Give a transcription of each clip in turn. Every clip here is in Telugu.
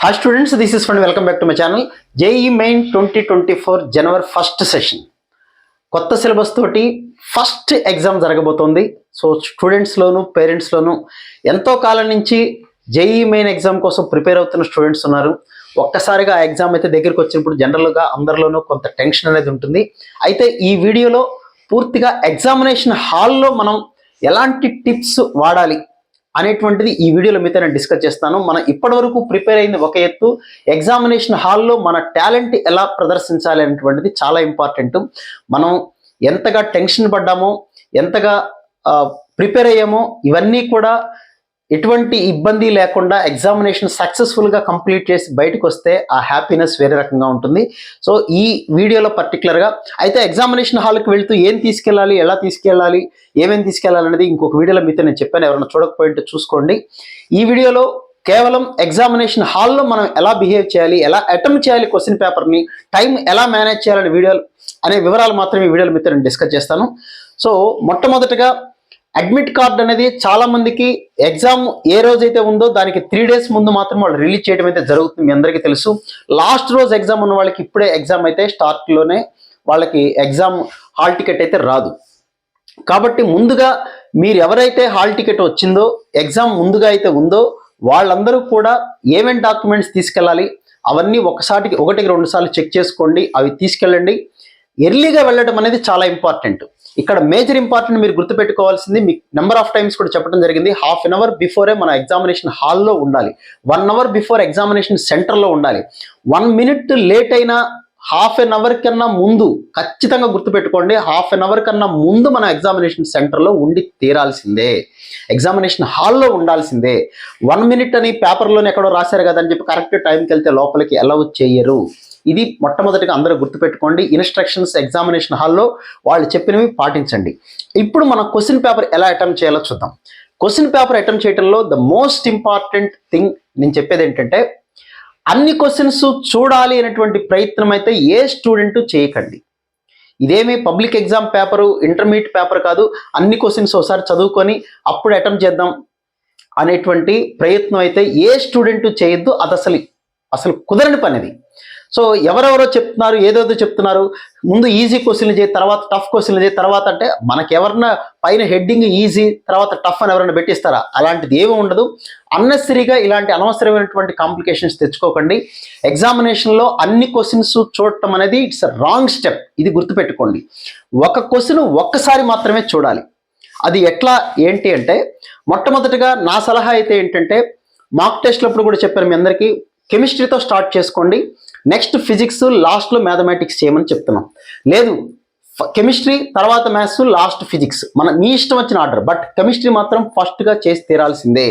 Hi students, this is Fun. Welcome back to my channel. JEE Main 2024 January 1st session. కొత్త సిలబస్ తోటి ఫస్ట్ ఎగ్జామ్ జరగబోతోంది. సో స్టూడెంట్స్లోను పేరెంట్స్లోను ఎంతో కాలం నుంచి JEE మెయిన్ ఎగ్జామ్ కోసం ప్రిపేర్ అవుతున్న స్టూడెంట్స్ ఉన్నారు. ఒక్కసారిగా ఆ ఎగ్జామ్ అయితే దగ్గరికి వచ్చినప్పుడు జనరల్గా అందరిలోనూ కొంత టెన్షన్ అనేది ఉంటుంది. అయితే ఈ వీడియోలో పూర్తిగా ఎగ్జామినేషన్ హాల్లో మనం ఎలాంటి టిప్స్ వాడాలి అనేటువంటిది ఈ వీడియోలో మీతో నేను డిస్కస్ చేస్తాను. మనం ఇప్పటివరకు ప్రిపేర్ అయింది ఒక ఎత్తు, ఎగ్జామినేషన్ హాల్లో మన టాలెంట్ ఎలా ప్రదర్శించాలి అనేటువంటిది చాలా ఇంపార్టెంట్. మనం ఎంతగా టెన్షన్ పడ్డామో, ఎంతగా ప్రిపేర్ అయ్యామో, ఇవన్నీ కూడా ఎటువంటి ఇబ్బంది లేకుండా ఎగ్జామినేషన్ సక్సెస్ఫుల్గా కంప్లీట్ చేసి బయటకు వస్తే ఆ హ్యాపీనెస్ వేరే రకంగా ఉంటుంది. సో ఈ వీడియోలో పర్టికులర్గా అయితే ఎగ్జామినేషన్ హాల్కి వెళ్తూ ఏం తీసుకెళ్ళాలి, ఎలా తీసుకెళ్ళాలి, ఏమేమి తీసుకెళ్ళాలి అనేది ఇంకొక వీడియోలో మీతో నేను చెప్పాను. ఎవరైనా చూడకపోయింటే చూసుకోండి. ఈ వీడియోలో కేవలం ఎగ్జామినేషన్ హాల్లో మనం ఎలా బిహేవ్ చేయాలి, ఎలా అటెంప్ట్ చేయాలి క్వశ్చన్ పేపర్ని, టైం ఎలా మేనేజ్ చేయాలని వీడియోలు అనే వివరాలు మాత్రమే ఈ వీడియోలో మీతో నేను డిస్కస్ చేస్తాను. సో మొట్టమొదటిగా అడ్మిట్ కార్డ్ అనేది చాలా మందికి ఎగ్జామ్ ఏ రోజైతే ఉందో దానికి 3 days ముందు మాత్రం వాళ్ళు రిలీజ్ చేయడం అయితే జరుగుతుంది. మీ అందరికీ తెలుసు. లాస్ట్ రోజు ఎగ్జామ్ ఉన్న వాళ్ళకి ఇప్పుడే ఎగ్జామ్ అయితే స్టార్ట్లోనే వాళ్ళకి ఎగ్జామ్ హాల్ టికెట్ అయితే రాదు. కాబట్టి ముందుగా మీరు ఎవరైతే హాల్ టికెట్ వచ్చిందో, ఎగ్జామ్ ముందుగా అయితే ఉందో వాళ్ళందరూ కూడా ఏమేమి డాక్యుమెంట్స్ తీసుకెళ్ళాలి అవన్నీ ఒకటికి 2 సార్లు చెక్ చేసుకోండి. అవి తీసుకెళ్ళండి. ఎర్లీగా వెళ్ళడం అనేది చాలా ఇంపార్టెంట్. ఇక్కడ మేజర్ ఇంపార్టెంట్ మీరు గుర్తుపెట్టుకోవాల్సింది, మీకు నెంబర్ ఆఫ్ టైమ్స్ కూడా చెప్పడం జరిగింది. 1/2 hour బిఫోరే మన ఎగ్జామినేషన్ హాల్లో ఉండాలి. 1 hour బిఫోర్ ఎగ్జామినేషన్ సెంటర్లో ఉండాలి. 1 minute లేట్ అయినా 1/2 hour కన్నా ముందు ఖచ్చితంగా గుర్తుపెట్టుకోండి. 1/2 hour కన్నా ముందు మన ఎగ్జామినేషన్ సెంటర్లో ఉండి తీరాల్సిందే, ఎగ్జామినేషన్ హాల్లో ఉండాల్సిందే. 1 minute అని పేపర్లోనే ఎక్కడో రాశారు కదా అని చెప్పి కరెక్ట్ టైంకి వెళ్తే లోపలికి అలౌ చేయరు. ఇది మొట్టమొదటిగా అందరూ గుర్తుపెట్టుకోండి. ఇన్స్ట్రక్షన్స్ ఎగ్జామినేషన్ హాల్లో వాళ్ళు చెప్పినవి పాటించండి. ఇప్పుడు మనం క్వశ్చన్ పేపర్ ఎలా అటెంప్ట్ చేయాలో చూద్దాం. క్వశ్చన్ పేపర్ అటెంప్ట్ చేయడంలో ద మోస్ట్ ఇంపార్టెంట్ థింగ్ నేను చెప్పేది ఏంటంటే, అన్ని క్వశ్చన్స్ చూడాలి అనేటువంటి ప్రయత్నం అయితే ఏ స్టూడెంట్ చేయకండి. ఇదేమీ public exam paper, intermediate paper కాదు. అన్ని క్వశ్చన్స్ ఒకసారి చదువుకొని అప్పుడు అటెంప్ట్ చేద్దాం అనేటువంటి ప్రయత్నం అయితే ఏ స్టూడెంట్ చేయొద్దు. అది అసలు కుదరని పని అది. సో ఎవరెవరో చెప్తున్నారు, ఏదేదో చెప్తున్నారు, ముందు ఈజీ క్వశ్చన్లు చేయి, తర్వాత టఫ్ క్వశ్చన్లు చేయి, తర్వాత అంటే మనకి ఎవరన్నా పైన హెడ్డింగ్ ఈజీ తర్వాత టఫ్ అని ఎవరైనా పెట్టిస్తారా? అలాంటిది ఏమీ ఉండదు. అన్నెసరీగా ఇలాంటి అనవసరమైనటువంటి కాంప్లికేషన్స్ తెచ్చుకోకండి. ఎగ్జామినేషన్లో అన్ని క్వశ్చన్స్ చూడటం అనేది ఇట్స్ రాంగ్ స్టెప్. ఇది గుర్తుపెట్టుకోండి. ఒక క్వశ్చన్ ఒక్కసారి మాత్రమే చూడాలి. అది ఎట్లా ఏంటి అంటే, మొట్టమొదటిగా నా సలహా అయితే ఏంటంటే, మాక్ టెస్ట్లప్పుడు కూడా చెప్పాను మీ అందరికీ, కెమిస్ట్రీతో స్టార్ట్ చేసుకోండి. నెక్స్ట్ ఫిజిక్స్, లాస్ట్లో మ్యాథమెటిక్స్ చేయమని చెప్తున్నాం. లేదు కెమిస్ట్రీ తర్వాత మ్యాథ్స్ లాస్ట్ ఫిజిక్స్, మీ ఇష్టం వచ్చిన ఆర్డర్, బట్ కెమిస్ట్రీ మాత్రం ఫస్ట్గా చేసి తీరాల్సిందే.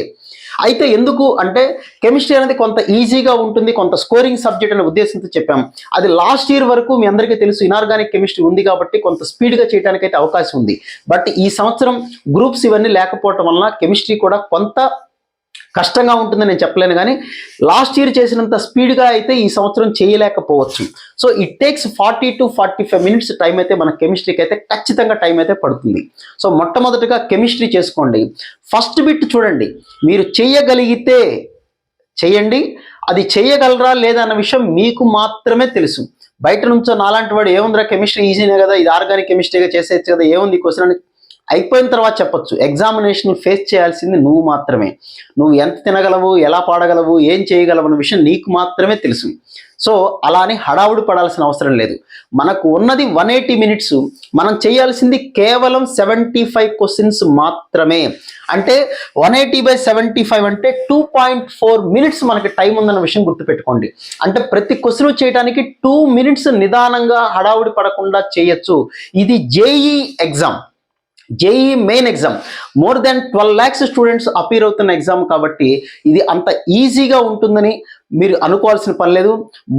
అయితే ఎందుకు అంటే, కెమిస్ట్రీ అనేది కొంత ఈజీగా ఉంటుంది, కొంత స్కోరింగ్ సబ్జెక్ట్ అనే ఉద్దేశంతో చెప్పాం. అది లాస్ట్ ఇయర్ వరకు మీ అందరికీ తెలుసు ఇనార్గానిక్ కెమిస్ట్రీ ఉంది కాబట్టి కొంత స్పీడ్గా చేయడానికి అయితే అవకాశం ఉంది. బట్ ఈ సంవత్సరం గ్రూప్స్ ఇవన్నీ లేకపోవటం వలన కెమిస్ట్రీ కూడా కొంత కష్టంగా ఉంటుందని నేను చెప్పలేను, కానీ లాస్ట్ ఇయర్ చేసినంత స్పీడ్గా అయితే ఈ సంవత్సరం చేయలేకపోవచ్చు. So it takes 40 to 45 minutes time అయితే మన కెమిస్ట్రీకి అయితే ఖచ్చితంగా టైం అయితే పడుతుంది. సో మొట్టమొదటిగా కెమిస్ట్రీ చేసుకోండి. ఫస్ట్ బిట్ చూడండి, మీరు చేయగలిగితే చేయండి. అది చేయగలరా లేదా అన్న విషయం మీకు మాత్రమే తెలుసు. బయట నుంచో నాలాంటి వాడు ఏముందిరా కెమిస్ట్రీ ఈజీనే కదా, ఇది ఆర్గానిక్ కెమిస్ట్రీగా చేసేయచ్చు కదా, ఏముంది క్వశ్చన్ అని అయిపోయిన తర్వాత చెప్పొచ్చు. ఎగ్జామినేషన్ ఫేస్ చేయాల్సింది నువ్వు మాత్రమే. నువ్వు ఎంత తినగలవు, ఎలా పాడగలవు, ఏం చేయగలవు అన్న విషయం నీకు మాత్రమే తెలుసు. సో అలానే హడావుడి పడాల్సిన అవసరం లేదు. మనకు ఉన్నది 180 minutes. మనం చేయాల్సింది కేవలం 75 questions మాత్రమే. అంటే 180/75 అంటే 2.4 minutes మనకి టైం ఉందన్న విషయం గుర్తుపెట్టుకోండి. అంటే ప్రతి క్వశ్చన్ చేయడానికి 2 minutes నిదానంగా హడావుడి పడకుండా చేయొచ్చు. ఇది JEE exam, JEE main exam. More than 12 lakhs students appear అవుతున్న ఎగ్జామ్ కాబట్టి ఇది అంత ఈజీగా ఉంటుందని మీరు అనుకోవాల్సిన పని లేదు.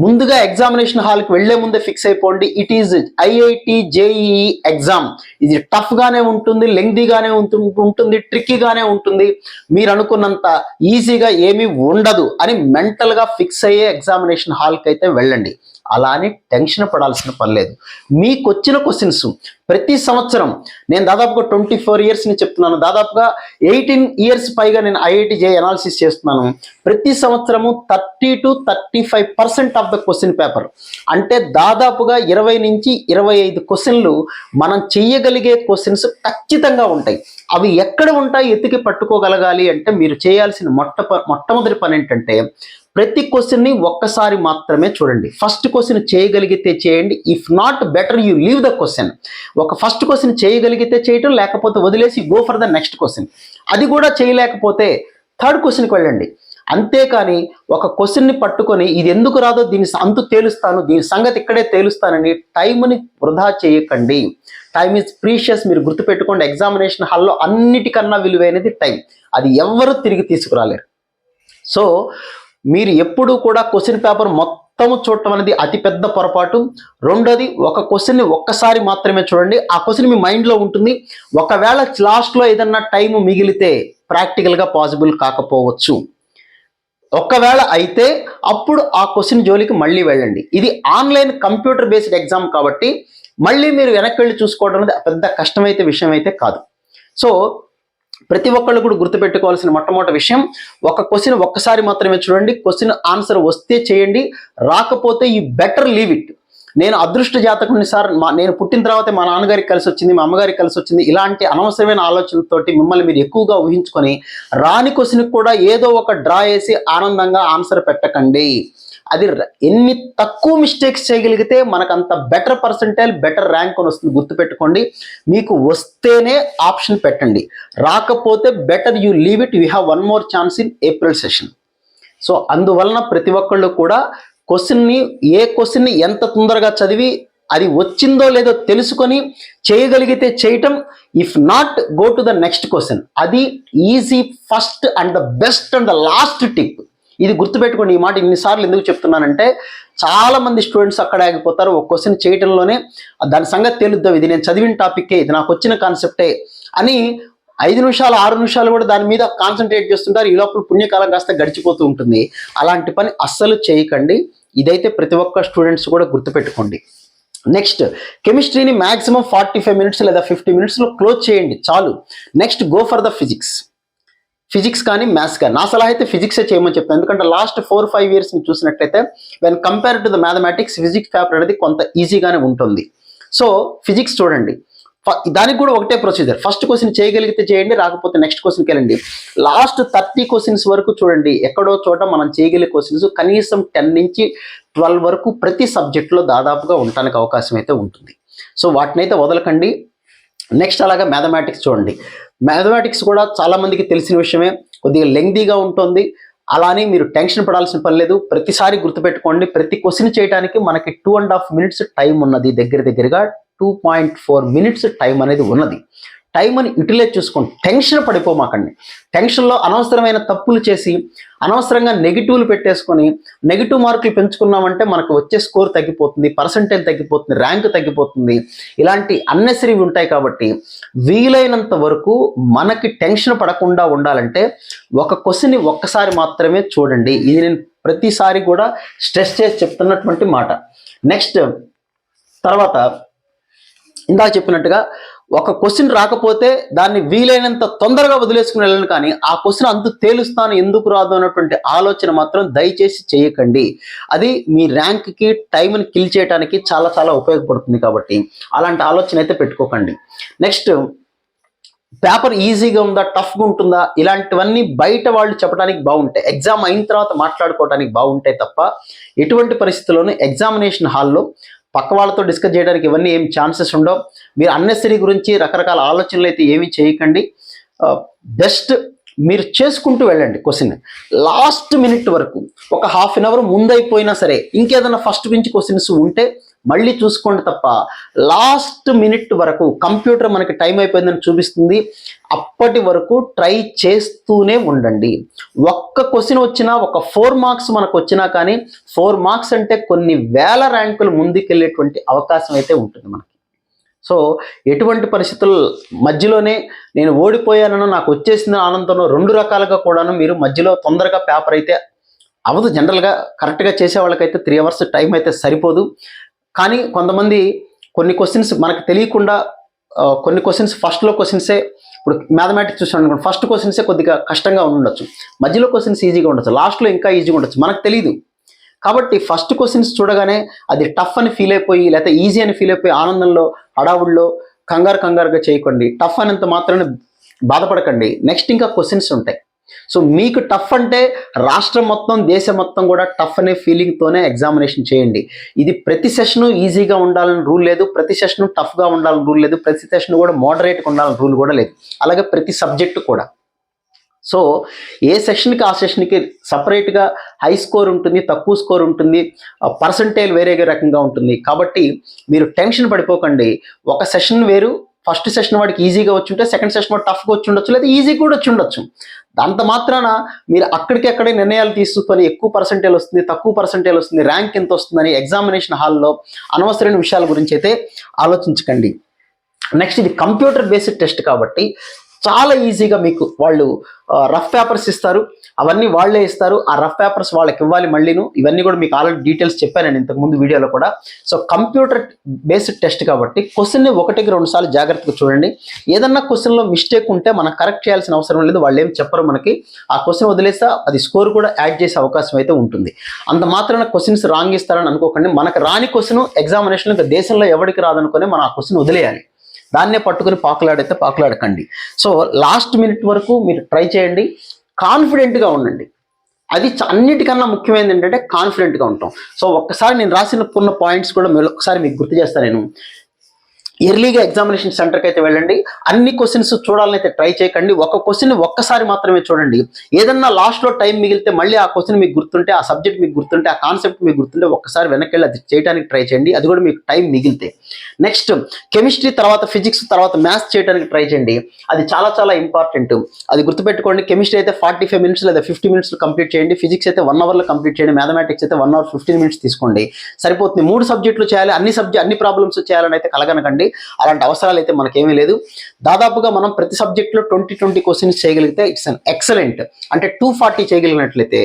ముందుగా ఎగ్జామినేషన్ హాల్కి వెళ్లే ముందే ఫిక్స్ అయిపోండి, it is IIT JEE exam. ఇది టఫ్గానే ఉంటుంది, లెంగ్దీగానే ఉంటుంది, ట్రిక్కీగానే ఉంటుంది. మీరు అనుకున్నంత ఈజీగా ఏమీ ఉండదు అని మెంటల్గా ఫిక్స్ అయ్యే ఎగ్జామినేషన్ హాల్కి అయితే వెళ్ళండి. అలా అని టెన్షన్ పడాల్సిన పని లేదు. మీకు వచ్చిన క్వశ్చన్స్ ప్రతి సంవత్సరం నేను దాదాపుగా 24 ఇయర్స్ ని చెప్తున్నాను, దాదాపుగా 18 ఇయర్స్ పైగా నేను ఐఐటి జే అనాలిసిస్ చేస్తున్నాను. ప్రతి సంవత్సరము 30 to 35% of the question paper, అంటే దాదాపుగా 20 నుంచి 25 క్వశ్చన్లు మనం చెయ్యగలిగే క్వశ్చన్స్ ఖచ్చితంగా ఉంటాయి. అవి ఎక్కడ ఉంటాయి ఎత్తికి పట్టుకోగలగాలి అంటే మీరు చేయాల్సిన మొట్టమొదటి పని ఏంటంటే ప్రతి క్వశ్చన్ని ఒక్కసారి మాత్రమే చూడండి. ఫస్ట్ క్వశ్చన్ చేయగలిగితే చేయండి, if not better you leave the question. ఒక ఫస్ట్ క్వశ్చన్ చేయగలిగితే చేయటం, లేకపోతే వదిలేసి go for the next question. అది కూడా చేయలేకపోతే థర్డ్ క్వశ్చన్కి వెళ్ళండి. అంతేకాని ఒక క్వశ్చన్ని పట్టుకొని ఇది ఎందుకు రాదో దీని అంతు తేలుస్తాను, దీని సంగతి ఇక్కడే తేలుస్తానని టైంని వృధా చేయకండి. Time is precious. మీరు గుర్తుపెట్టుకోండి, ఎగ్జామినేషన్ హాల్లో అన్నిటికన్నా విలువైనది టైం. అది ఎవ్వరూ తిరిగి తీసుకురాలేరు. సో మీరు ఎప్పుడూ కూడా క్వశ్చన్ పేపర్ మొత్తము చూడటం అనేది అతిపెద్ద పొరపాటు. రెండోది, ఒక క్వశ్చన్ని ఒక్కసారి మాత్రమే చూడండి. ఆ క్వశ్చన్ మీ మైండ్లో ఉంటుంది. ఒకవేళ లాస్ట్లో ఏదన్నా టైం మిగిలితే ప్రాక్టికల్గా పాసిబుల్ కాకపోవచ్చు. ఒకవేళ అయితే అప్పుడు ఆ క్వశ్చన్ జోలికి మళ్ళీ వెళ్ళండి. ఇది ఆన్లైన్ కంప్యూటర్ బేస్డ్ ఎగ్జామ్ కాబట్టి మళ్ళీ మీరు వెనక్కి వెళ్ళి చూసుకోవడం అనేది పెద్ద కష్టమైతే విషయం అయితే కాదు. సో ప్రతి ఒక్కళ్ళు కూడా గుర్తుపెట్టుకోవాల్సిన మొట్టమొదటి విషయం, ఒక క్వశ్చన్ ఒక్కసారి మాత్రమే చూడండి. క్వశ్చన్ ఆన్సర్ వస్తే చేయండి, రాకపోతే యూ బెటర్ లీవ్ ఇట్. నేను అదృష్ట జాతకుని సార్, నేను పుట్టిన తర్వాతే మా నాన్నగారికి కలిసి వచ్చింది, మా అమ్మగారికి కలిసి వచ్చింది, ఇలాంటి అనవసరమైన ఆలోచనలతోటి మిమ్మల్ని మీరు ఎక్కువగా ఊహించుకొని రాని క్వశ్చన్కి కూడా ఏదో ఒక డ్రా వేసి ఆనందంగా ఆన్సర్ పెట్టకండి. అది ఎన్ని తక్కువ మిస్టేక్స్ చేయగలిగితే మనకు అంత బెటర్ పర్సెంటైల్, బెటర్ ర్యాంక్ అని వస్తుంది. గుర్తుపెట్టుకోండి, మీకు వస్తేనే ఆప్షన్ పెట్టండి, రాకపోతే better you leave it. You have one more chance in April session. So అందువలన ప్రతి ఒక్కళ్ళు కూడా ఏ క్వశ్చన్ని ఎంత తొందరగా చదివి అది వచ్చిందో లేదో తెలుసుకొని చేయగలిగితే చేయటం, if not go to the next question. అది easy first and the best and the last tip. ఇది గుర్తుపెట్టుకోండి. ఈ మాట ఇన్నిసార్లు ఎందుకు చెప్తున్నానంటే చాలా మంది స్టూడెంట్స్ అక్కడ ఆగిపోతారు. ఒక క్వశ్చన్ చేయటంలోనే దాని సంగతి తేలుద్దాం, ఇది నేను చదివిన టాపిక్కే, ఇది నాకు వచ్చిన కాన్సెప్టే అని 5 నిమిషాలు 6 నిమిషాలు కూడా దాని మీద కాన్సన్ట్రేట్ చేస్తుంటారు. ఈ లోపల పుణ్యకాలం కాస్త గడిచిపోతూ ఉంటుంది. అలాంటి పని అస్సలు చేయకండి. ఇదైతే ప్రతి ఒక్క స్టూడెంట్స్ కూడా గుర్తుపెట్టుకోండి. నెక్స్ట్, కెమిస్ట్రీని మ్యాక్సిమం 45 మినిట్స్ లేదా 50 మినిట్స్లో క్లోజ్ చేయండి, చాలు. Next, go for the physics కానీ మ్యాథ్స్ కానీ. నా సలహా అయితే ఫిజిక్సే చేయమని చెప్తాను. ఎందుకంటే లాస్ట్ 4-5 ఇయర్స్ చూసినట్లయితే when compare to the mathematics, physics paper అనేది కొంత ఈజీగానే ఉంటుంది. సో ఫిజిక్స్ చూడండి, దానికి కూడా ఒకటే ప్రొసీజర్. ఫస్ట్ క్వశ్చన్ చేయగలిగితే చేయండి, రాకపోతే నెక్స్ట్ క్వశ్చన్కి వెళ్ళండి. లాస్ట్ 30 క్వశ్చన్స్ వరకు చూడండి. ఎక్కడో చోట మనం చేయగలిగే క్వశ్చన్స్ కనీసం 10 నుంచి 12 వరకు ప్రతి సబ్జెక్ట్లో దాదాపుగా ఉండడానికి అవకాశం అయితే ఉంటుంది. సో వాటినైతే వదలకండి. నెక్స్ట్ అలాగా మ్యాథమెటిక్స్ చూడండి. మ్యాథమెటిక్స్ కూడా చాలామందికి తెలిసిన విషయమే, కొద్దిగా లెంగ్దీగా ఉంటుంది. అలానే మీరు టెన్షన్ పడాల్సిన పని లేదు. ప్రతిసారి గుర్తుపెట్టుకోండి, ప్రతి క్వశ్చన్ చేయడానికి మనకి 2.5 మినిట్స్ టైం ఉన్నది. దగ్గరగా 2.4 మినిట్స్ టైం అనేది ఉన్నది. టైంని యూటిలైజ్ చూసుకోండి. టెన్షన్ పడిపోమాకండి. టెన్షన్లో అనవసరమైన తప్పులు చేసి అనవసరంగా నెగిటివ్లు పెట్టేసుకొని నెగిటివ్ మార్కులు పెంచుకున్నామంటే మనకు వచ్చే స్కోర్ తగ్గిపోతుంది, పర్సంటేజ్ తగ్గిపోతుంది, ర్యాంక్ తగ్గిపోతుంది. ఇలాంటి అన్నెసరీ ఉంటాయి. కాబట్టి వీలైనంత వరకు మనకి టెన్షన్ పడకుండా ఉండాలంటే ఒక క్వశ్చన్ని ఒక్కసారి మాత్రమే చూడండి. ఇది నేను ప్రతిసారి కూడా స్ట్రెస్ చేసి చెప్తున్నటువంటి మాట. నెక్స్ట్, తర్వాత ఇందాక చెప్పినట్టుగా ఒక క్వశ్చన్ రాకపోతే దాన్ని వీలైనంత తొందరగా వదిలేసుకుని వెళ్ళను, కానీ ఆ క్వశ్చన్ అంతు తేలుస్తాను ఎందుకు రాదు అన్నటువంటి ఆలోచన మాత్రం దయచేసి చేయకండి. అది మీ ర్యాంక్కి, టైంని కిల్ చేయడానికి చాలా చాలా ఉపయోగపడుతుంది. కాబట్టి అలాంటి ఆలోచన అయితే పెట్టుకోకండి. నెక్స్ట్, పేపర్ ఈజీగా ఉందా, టఫ్గా ఉంటుందా, ఇలాంటివన్నీ బయట వాళ్ళు చెప్పడానికి బాగుంటాయి, ఎగ్జామ్ అయిన తర్వాత మాట్లాడుకోవడానికి బాగుంటాయి తప్ప ఎటువంటి పరిస్థితుల్లోనూ ఎగ్జామినేషన్ హాల్లో పక్క వాళ్ళతో డిస్కస్ చేయడానికి ఇవన్నీ ఏం ఛాన్సెస్ ఉండవు. మీరు అన్నెసరీ గురించి రకరకాల ఆలోచనలు అయితే ఏమీ చేయకండి. బెస్ట్ మీరు చేసుకుంటూ వెళ్ళండి. క్వశ్చన్ లాస్ట్ మినిట్ వరకు ఒక హాఫ్ అన్ అవర్ ముందైపోయినా సరే ఇంకేదైనా ఫస్ట్ నుంచి క్వశ్చన్స్ ఉంటే మళ్ళీ చూసుకోండి తప్ప లాస్ట్ మినిట్ వరకు కంప్యూటర్ మనకి టైం అయిపోయిందని చూపిస్తుంది. అప్పటి వరకు ట్రై చేస్తూనే ఉండండి. ఒక్క క్వశ్చన్ వచ్చినా, ఒక 4 మార్క్స్ మనకు వచ్చినా కానీ 4 మార్క్స్ అంటే కొన్ని వేల ర్యాంకులు ముందుకెళ్ళేటువంటి అవకాశం అయితే ఉంటుంది మనకి. సో ఎటువంటి పరిస్థితులు మధ్యలోనే నేను ఓడిపోయానో, నాకు వచ్చేసిన ఆనందంలో 2 రకాలుగా కూడాను మీరు మధ్యలో తొందరగా పేపర్ అయితే అవదు. జనరల్గా కరెక్ట్గా చేసే వాళ్ళకైతే 3 అవర్స్ టైం అయితే సరిపోదు. కానీ కొంతమంది కొన్ని క్వశ్చన్స్ మనకు తెలియకుండా కొన్ని క్వశ్చన్స్ ఫస్ట్లో క్వశ్చన్సే, ఇప్పుడు మ్యాథమెటిక్స్ చూసాను అనుకోండి, ఫస్ట్ క్వశ్చన్సే కొద్దిగా కష్టంగా ఉండొచ్చు, మధ్యలో క్వశ్చన్స్ ఈజీగా ఉండొచ్చు, లాస్ట్లో ఇంకా ఈజీగా ఉండొచ్చు, మనకు తెలియదు. కాబట్టి ఫస్ట్ క్వశ్చన్స్ చూడగానే అది టఫ్ అని ఫీల్ అయిపోయి లేకపోతే ఈజీ అని ఫీల్ అయిపోయి ఆనందంలో హడావుల్లో కంగారుగా చేయకండి. టఫ్ అనేంత మాత్రాన్ని బాధపడకండి. నెక్స్ట్ ఇంకా క్వశ్చన్స్ ఉంటాయి. సో మీకు టఫ్ అంటే రాష్ట్రం మొత్తం దేశం మొత్తం కూడా టఫ్ అనే ఫీలింగ్తోనే ఎగ్జామినేషన్ చేయండి. ఇది ప్రతి సెషను ఈజీగా ఉండాలని రూల్ లేదు, ప్రతి సెషను టఫ్గా ఉండాలని రూల్ లేదు, ప్రతి సెషన్ కూడా మోడరేట్గా ఉండాలని రూల్ కూడా లేదు. అలాగే ప్రతి సబ్జెక్టు కూడా. సో ఏ సెషన్కి ఆ సెషన్కి సపరేట్గా హై స్కోర్ ఉంటుంది, తక్కువ స్కోర్ ఉంటుంది, పర్సంటేజ్ వేరే రకంగా ఉంటుంది. కాబట్టి మీరు టెన్షన్ పడిపోకండి. ఒక సెషన్ వేరు, ఫస్ట్ సెషన్ వాడికి ఈజీగా వచ్చి ఉంటే సెకండ్ సెషన్ వాడు టఫ్గా వచ్చి ఉండొచ్చు, లేదా ఈజీ కూడా వచ్చి ఉండొచ్చు. అంత మాత్రాన మీరు అక్కడికక్కడే నిర్ణయాలు తీసుకొని ఎక్కువ పర్సంటేజ్ వస్తుంది, తక్కువ పర్సంటేజ్ వస్తుంది, ర్యాంక్ ఎంత వస్తుందని ఎగ్జామినేషన్ హాల్లో అనవసరమైన విషయాల గురించి అయితే ఆలోచించకండి. నెక్స్ట్ ఇది కంప్యూటర్ బేస్డ్ టెస్ట్ కాబట్టి చాలా ఈజీగా మీకు వాళ్ళు రఫ్ పేపర్స్ ఇస్తారు, అవన్నీ వాళ్ళే ఇస్తారు. ఆ రఫ్ పేపర్స్ వాళ్ళకి ఇవ్వాలి మళ్ళీను. ఇవన్నీ కూడా మీకు ఆల్రెడీ డీటెయిల్స్ చెప్పాను నేను ఇంతకుముందు వీడియోలో కూడా. సో కంప్యూటర్ బేస్డ్ టెస్ట్ కాబట్టి క్వశ్చన్ని 1-2 సార్లు జాగ్రత్తగా చూడండి. ఏదన్నా క్వశ్చన్లో మిస్టేక్ ఉంటే మనం కరెక్ట్ చేయాల్సిన అవసరం లేదు, వాళ్ళు ఏం చెప్పరు మనకి. ఆ క్వశ్చన్ వదిలేస్తే అది స్కోర్ కూడా యాడ్ చేసే అవకాశం అయితే ఉంటుంది. అంత మాత్రాన క్వశ్చన్స్ రాంగ్ ఇస్తారని అనుకోకండి. మనకు రాని క్వశ్చన్ ఎగ్జామినేషన్లో ఇంకా దేశంలో ఎవరికి రాదనుకుని మనం ఆ క్వశ్చన్ వదిలేయాలి. దాన్నే పట్టుకుని పాకులాడకండి. సో లాస్ట్ మినిట్ వరకు మీరు ట్రై చేయండి, కాన్ఫిడెంట్గా ఉండండి. అది అన్నిటికన్నా ముఖ్యమైనది ఏంటంటే కాన్ఫిడెంట్గా ఉంటాం. సో ఒక్కసారి నేను రాసిన పాయింట్స్ కూడా ఒకసారి మీకు గుర్తు చేస్తాను. నేను ఎర్లీగా ఎగ్జామినేషన్ సెంటర్కి అయితే వెళ్ళండి. అన్ని క్వశ్చన్స్ చూడాలని అయితే ట్రై చేయకండి. ఒక క్వశ్చన్ ఒక్కసారి మాత్రమే చూడండి. ఏదన్నా లాస్ట్లో టైం మిగిలితే మళ్ళీ ఆ క్వశ్చన్ మీకు గుర్తుంటే, ఆ సబ్జెక్ట్ మీకు గుర్తుంటే, ఆ కాన్సెప్ట్ మీకు గుర్తుంటే ఒక్కసారి వెనక్కి వెళ్ళి అది చేయడానికి ట్రై చేయండి. అది కూడా మీకు టైం మిగిలితే. నెక్స్ట్ కెమిస్ట్రీ తర్వాత ఫిజిక్స్ తర్వాత మ్యాథ్స్ చేయడానికి ట్రై చేయండి. అది చాలా చాలా ఇంపార్టెంట్. అది గుర్తుపెట్టుకోండి. కెమిస్ట్రీ అయితే 45 మినిట్స్ లేదా 50 మినిట్స్లో కంప్లీట్ చేయండి. ఫిజిక్స్ అయితే 1 అవర్లో కంప్లీట్ చేయండి. మ్యాథమెటిక్స్ అయితే 1 అవర్ 15 మినిట్స్ తీసుకోండి, సరిపోతుంది. 3 సబ్జెక్టులు చేయాలి, అన్ని ప్రాబ్లమ్స్ చేయాలని అయితే కలగనకండి. అలాంటి అవసరాలు అయితే మనకేమీ లేదు. దాదాపుగా మనం ప్రతి సబ్జెక్ట్లో 20 క్వశ్చన్స్ చేయగలిగితే ఇట్స్ అన్ ఎక్సలెంట్. అంటే 240 చేయగలిగినట్లయితే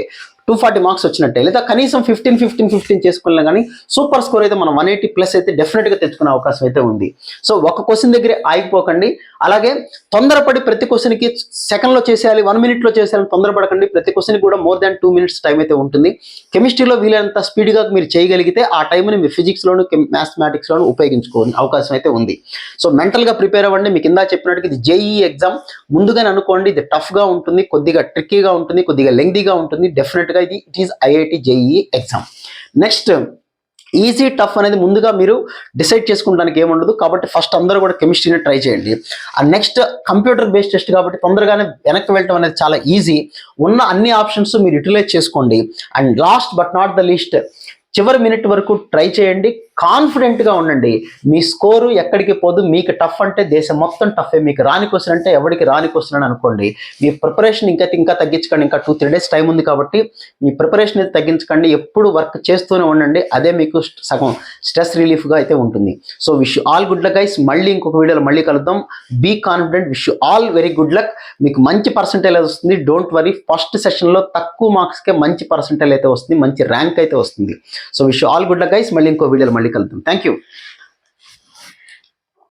240 మార్క్స్ వచ్చినట్టే, లేదా కనీసం 15 చేసుకున్నా కానీ సూపర్ స్కోర్ అయితే మనం 180+ అయితే డెఫినెట్గా తెచ్చుకునే అవకాశం అయితే ఉంది. సో ఒక క్వశ్చన్ దగ్గరే ఆగిపోకండి. అలాగే తొందరపడి ప్రతి క్వశ్చన్కి సెకండ్లో చేసేయాలి, 1 మినిట్లో చేసేయాలని తొందరపడకండి. ప్రతి క్వశ్చన్కి కూడా మోర్ దాన్ 2 మినిట్స్ టైం అయితే ఉంటుంది. కెమిస్ట్రీలో వీలైనంత స్పీడ్గా మీరు చేయగలిగితే ఆ టైంని మీరు ఫిజిక్స్లోను మ్యాథమెటిక్స్లోను ఉపయోగించుకోని అవకాశం అయితే ఉంది. సో మెంటల్గా ప్రిపేర్ అవ్వండి. మీకు ఇందా చెప్పినట్టుగా ఇది జేఈఈ ఎగ్జామ్ ముందుగానే అనుకోండి. ఇది టఫ్గా ఉంటుంది, కొద్దిగా ట్రిక్కీగా ఉంటుంది, కొద్దిగా లెంగ్దీగా ఉంటుంది. డెఫినెట్గా it is IIT JEE exam. Next easy tough అనేది ముందుగా మీరు డిసైడ్ చేసుకుంటానికి ఏముండదు. కాబట్టి ఫస్ట్ అందరూ కూడా కెమిస్ట్రీని ట్రై చేయండి. And next computer based test కాబట్టి తొందరగానే వెనక్కి వెళ్ళటం అనేది చాలా ఈజీ. ఉన్న అన్ని ఆప్షన్స్ మీరు యూటిలైజ్ చేసుకోండి. And last but not the least, చివరి మినిట్ వరకు ట్రై చేయండి, కాన్ఫిడెంట్గా ఉండండి. మీ స్కోరు ఎక్కడికి పోదు. మీకు టఫ్ అంటే దేశం మొత్తం టఫే, మీకు రాని క్వశ్చన్ అంటే ఎవరికి రాని క్వశ్చన్ అని అనుకోండి. మీ ప్రిపరేషన్ ఇంకా తగ్గించకండి. ఇంకా 2-3 డేస్ టైం ఉంది కాబట్టి మీ ప్రిపరేషన్ అయితే తగ్గించకండి. ఎప్పుడు వర్క్ చేస్తూనే ఉండండి. అదే మీకు సగం స్ట్రెస్ రిలీఫ్గా అయితే ఉంటుంది. So wish you all good luck guys. మళ్ళీ ఇంకొక వీడియోలో మళ్ళీ కలుద్దాం. Be confident. Wish you all very good luck. మీకు మంచి పర్సంటేజ్ వస్తుంది. Don't worry. ఫస్ట్ సెషన్లో తక్కువ మార్క్స్కే మంచి పర్సంటేజ్ అయితే వస్తుంది, మంచి ర్యాంక్ అయితే వస్తుంది. So wish you all good luck guys. మళ్ళీ ఇంకో వీడియోలో మళ్ళీ కలుద్దాం. Thank you.